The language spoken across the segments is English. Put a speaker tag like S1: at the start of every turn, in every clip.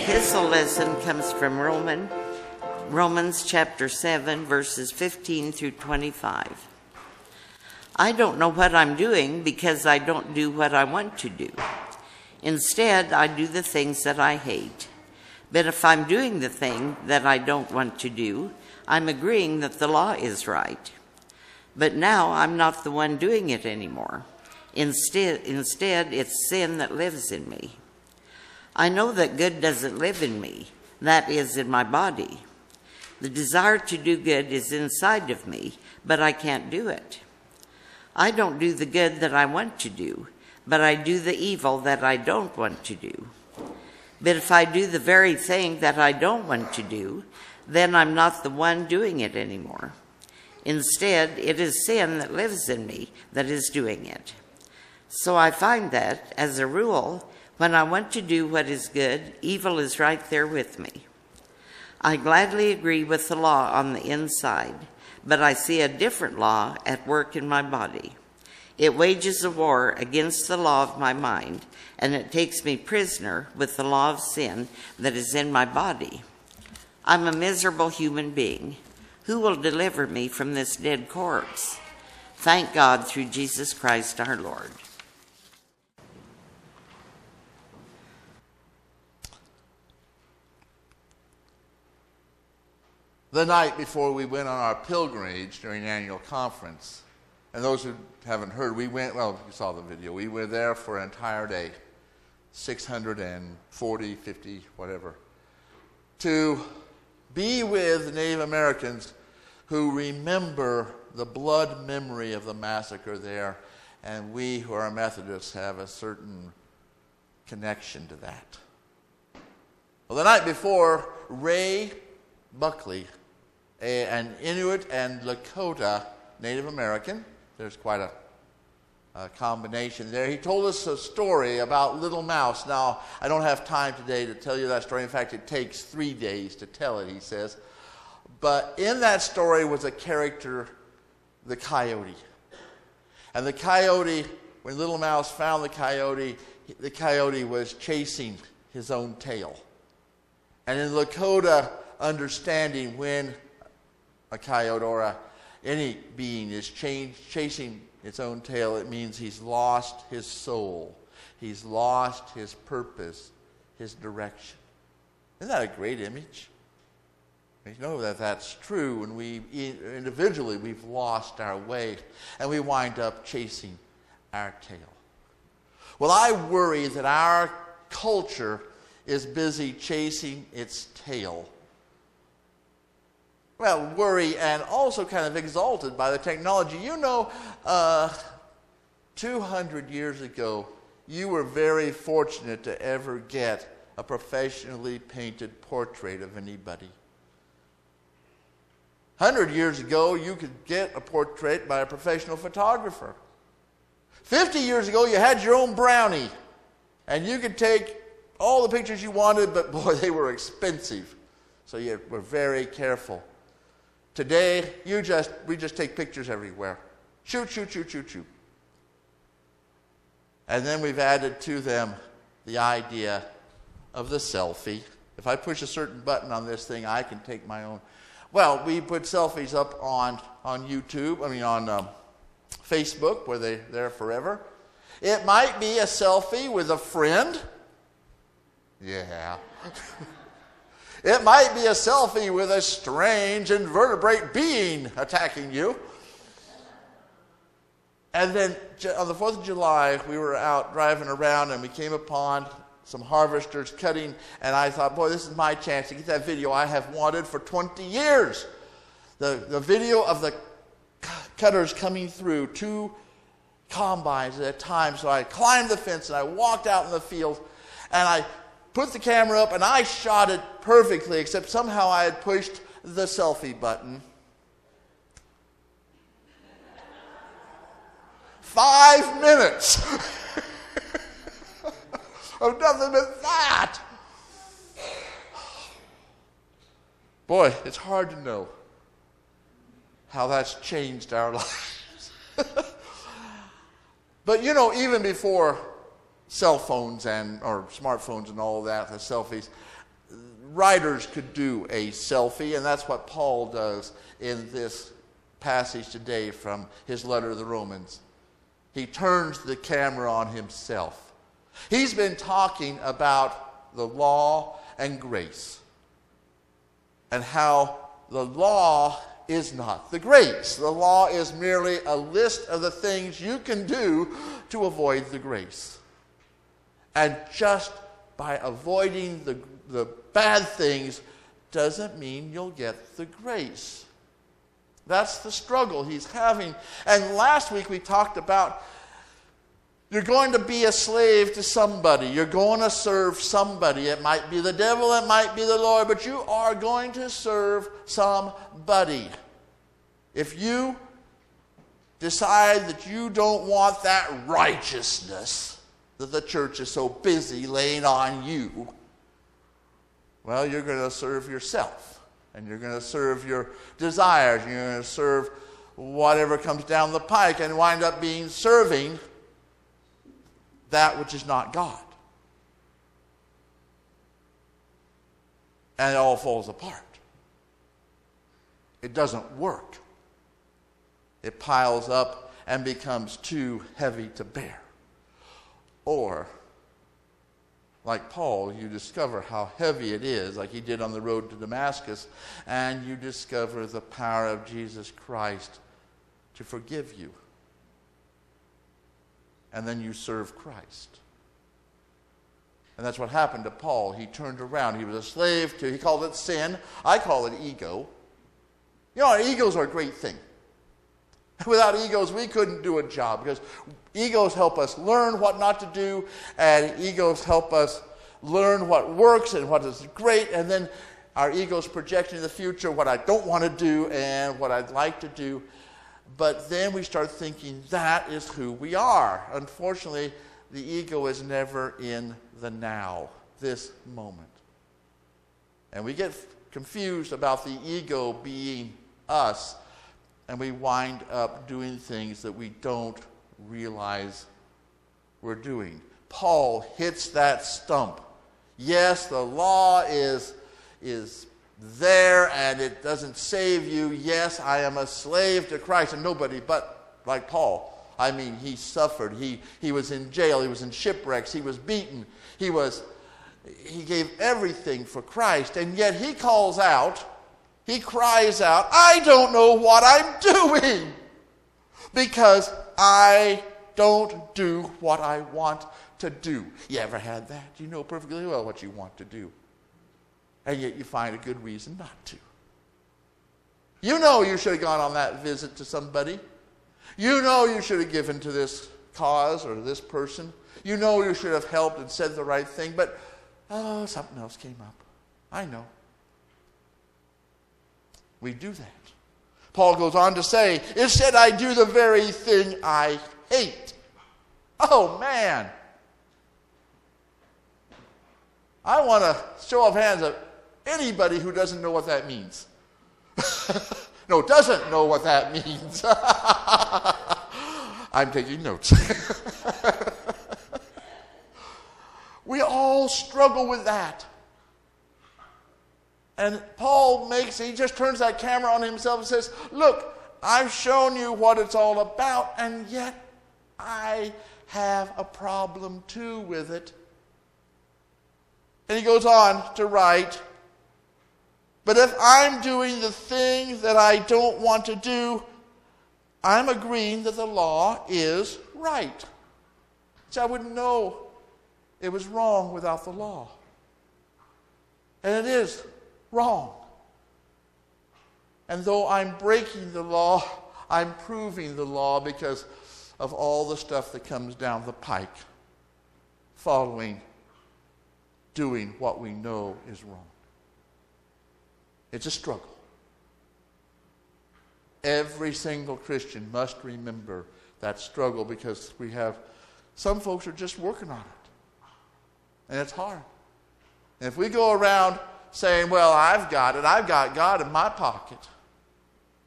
S1: epistle lesson comes from Romans chapter 7, verses 15 through 25. I don't know what I'm doing because I don't do what I want to do. Instead, I do the things that I hate. But if I'm doing the thing that I don't want to do, I'm agreeing that the law is right. But now I'm not the one doing it anymore. Instead, it's sin that lives in me. I know that good doesn't live in me, that is, in my body. The desire to do good is inside of me, but I can't do it. I don't do the good that I want to do, but I do the evil that I don't want to do. But if I do the very thing that I don't want to do, then I'm not the one doing it anymore. Instead, it is sin that lives in me that is doing it. So I find that, as a rule, when I want to do what is good, evil is right there with me. I gladly agree with the law on the inside, but I see a different law at work in my body. It wages a war against the law of my mind, and it takes me prisoner with the law of sin that is in my body. I'm a miserable human being. Who will deliver me from this dead corpse? Thank God through Jesus Christ our Lord.
S2: The night before we went on our pilgrimage during the annual conference, and those who haven't heard, we went, well, you saw the video, we were there for an entire day, 640, 50, whatever, to be with the Native Americans who remember the blood memory of the massacre there, and we who are Methodists have a certain connection to that. Well, the night before, Ray Buckley, an Inuit and Lakota Native American, there's quite a combination there. He told us a story about Little Mouse. Now, I don't have time today to tell you that story. In fact, it takes 3 days to tell it, he says. But in that story was a character, the coyote. And the coyote, when Little Mouse found the coyote was chasing his own tail. And in Lakota understanding, when a coyote or any being is chasing its own tail, it means he's lost his soul. He's lost his purpose, his direction. Isn't that a great image? We know that that's true when we individually we've lost our way and we wind up chasing our tail. Well, I worry that our culture is busy chasing its tail. Well, worry and also kind of exalted by the technology. You know, 200 years ago, you were very fortunate to ever get a professionally painted portrait of anybody. 100 years ago, you could get a portrait by a professional photographer. 50 years ago, you had your own brownie, and you could take all the pictures you wanted, but boy, they were expensive. So you were very careful. Today, we just take pictures everywhere. Shoot, shoot, shoot, shoot, shoot. And then we've added to them the idea of the selfie. If I push a certain button on this thing, I can take my own. Well, we put selfies up on YouTube, on Facebook, where they're there forever. It might be a selfie with a friend. Yeah. It might be a selfie with a strange invertebrate being attacking you. And then on the 4th of July, we were out driving around and we came upon some harvesters cutting, and I thought, boy, this is my chance to get that video I have wanted for 20 years. The video of the cutters coming through 2 combines at a time. So I climbed the fence and I walked out in the field and I put the camera up and I shot it perfectly, except somehow I had pushed the selfie button. 5 minutes of nothing but that. Boy, it's hard to know how that's changed our lives. But you know, even before cell phones or smartphones and all of that, the selfies, writers could do a selfie, and that's what Paul does in this passage today from his letter to the Romans. He turns the camera on himself. He's been talking about the law and grace, and how the law is not the grace. The law is merely a list of the things you can do to avoid the grace. And just by avoiding the bad things doesn't mean you'll get the grace. That's the struggle he's having. And last week we talked about you're going to be a slave to somebody. You're going to serve somebody. It might be the devil, it might be the Lord, but you are going to serve somebody. If you decide that you don't want that righteousness that the church is so busy laying on you, well, you're going to serve yourself. And you're going to serve your desires. You're going to serve whatever comes down the pike and wind up being serving that which is not God. And it all falls apart. It doesn't work. It piles up and becomes too heavy to bear. Or, like Paul, you discover how heavy it is, like he did on the road to Damascus, and you discover the power of Jesus Christ to forgive you. And then you serve Christ. And that's what happened to Paul. He turned around. He was a slave to, he called it sin. I call it ego. You know, egos are a great thing. Without egos, we couldn't do a job, because egos help us learn what not to do, and egos help us learn what works and what is great, and then our egos project into the future what I don't want to do and what I'd like to do. But then we start thinking that is who we are. Unfortunately, the ego is never in the now, this moment. And we get confused about the ego being us, and we wind up doing things that we don't realize we're doing. Paul hits that stump. Yes, the law is there and it doesn't save you. Yes, I am a slave to Christ, and nobody but like Paul. I mean, he suffered. He was in jail. He was in shipwrecks. He was beaten. He gave everything for Christ, and yet he calls out, he cries out, I don't know what I'm doing, because I don't do what I want to do. You ever had that? You know perfectly well what you want to do, and yet you find a good reason not to. You know you should have gone on that visit to somebody. You know you should have given to this cause or this person. You know you should have helped and said the right thing, but something else came up. I know. We do that. Paul goes on to say, instead I do the very thing I hate. Oh, man. I want a show of hands of anybody who doesn't know what that means. No, doesn't know what that means. I'm taking notes. We all struggle with that. And Paul he just turns that camera on himself and says, look, I've shown you what it's all about, and yet I have a problem too with it. And he goes on to write, but if I'm doing the thing that I don't want to do, I'm agreeing that the law is right. So I wouldn't know it was wrong without the law. And it is wrong. And though I'm breaking the law, I'm proving the law because of all the stuff that comes down the pike, following, doing what we know is wrong. It's a struggle. Every single Christian must remember that struggle, because we have some folks are just working on it. And it's hard. And if we go around saying, well, I've got it. I've got God in my pocket.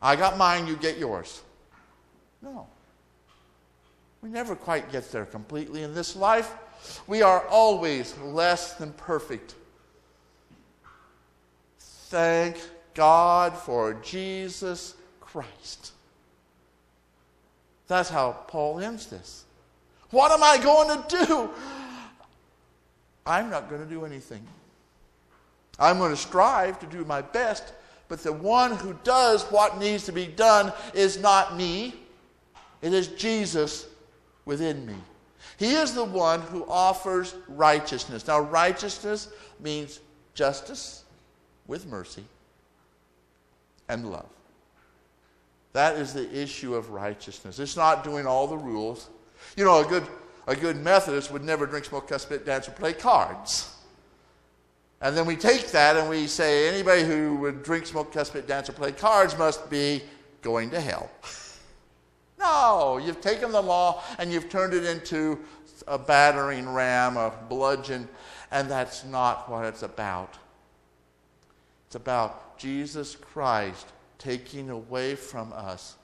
S2: I got mine, you get yours. No. We never quite get there completely in this life. We are always less than perfect. Thank God for Jesus Christ. That's how Paul ends this. What am I going to do? I'm not going to do anything. I'm going to strive to do my best, but the one who does what needs to be done is not me. It is Jesus within me. He is the one who offers righteousness. Now, righteousness means justice with mercy and love. That is the issue of righteousness. It's not doing all the rules. You know, a good Methodist would never drink, smoke, cuss, spit, dance, or play cards. And then we take that and we say anybody who would drink, smoke, cuss, spit, dance, or play cards must be going to hell. No, you've taken the law and you've turned it into a battering ram, a bludgeon, and that's not what it's about. It's about Jesus Christ taking away from us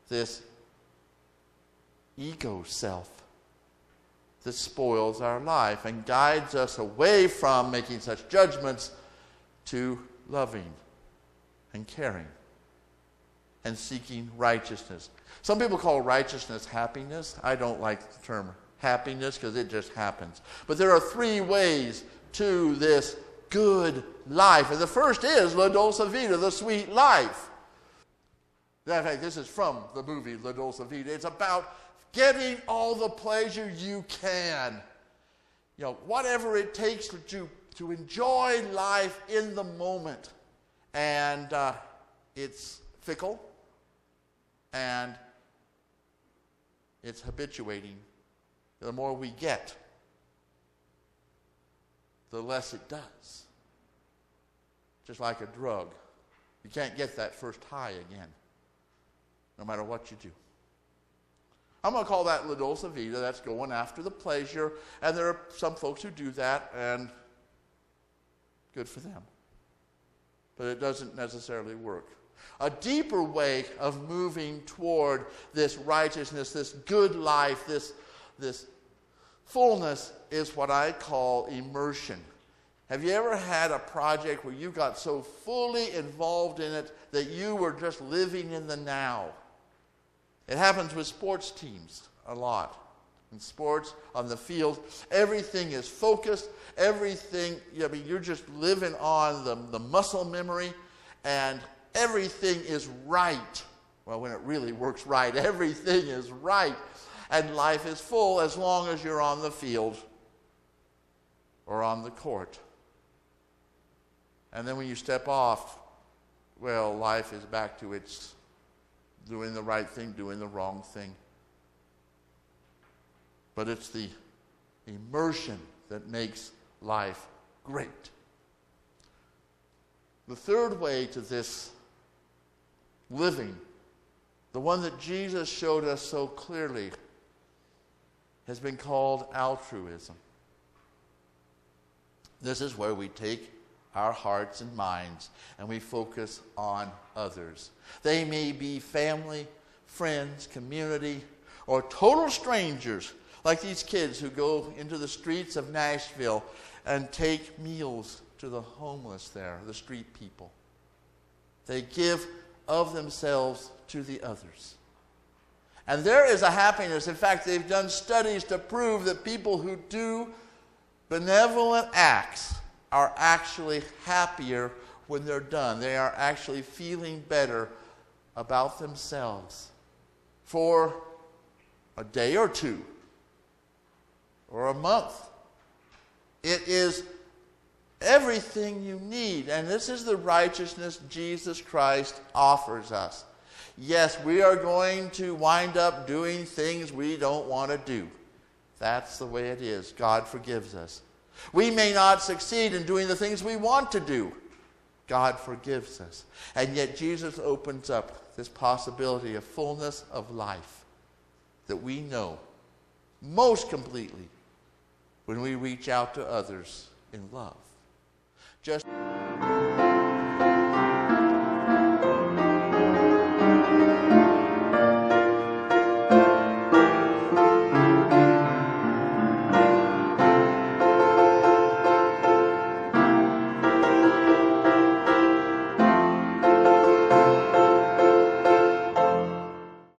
S2: this ego self that spoils our life and guides us away from making such judgments to loving and caring and seeking righteousness. Some people call righteousness happiness. I don't like the term happiness because it just happens. But there are three ways to this good life. And the first is La Dolce Vita, the sweet life. In fact, this is from the movie La Dolce Vita. It's about getting all the pleasure you can. You know, whatever it takes to enjoy life in the moment. And it's fickle. And it's habituating. The more we get, the less it does. Just like a drug. You can't get that first high again, no matter what you do. I'm going to call that La Dolce Vita. That's going after the pleasure. And there are some folks who do that, and good for them. But it doesn't necessarily work. A deeper way of moving toward this righteousness, this good life, this fullness is what I call immersion. Have you ever had a project where you got so fully involved in it that you were just living in the now? It happens with sports teams a lot. In sports, on the field, everything is focused. Everything, you're just living on the muscle memory, and everything is right. Well, when it really works right, everything is right. And life is full as long as you're on the field or on the court. And then when you step off, well, life is back to its doing the right thing, doing the wrong thing. But it's the immersion that makes life great. The third way to this living, the one that Jesus showed us so clearly, has been called altruism. This is where we take our hearts and minds and we focus on others. They may be family, friends, community, or total strangers, like these kids who go into the streets of Nashville and take meals to the homeless there, the street people. They give of themselves to the others. And there is a happiness. In fact, they've done studies to prove that people who do benevolent acts are actually happier when they're done. They are actually feeling better about themselves for a day or two or a month. It is everything you need. And this is the righteousness Jesus Christ offers us. Yes, we are going to wind up doing things we don't want to do. That's the way it is. God forgives us. We may not succeed in doing the things we want to do. God forgives us. And yet Jesus opens up this possibility of fullness of life that we know most completely when we reach out to others in love. Just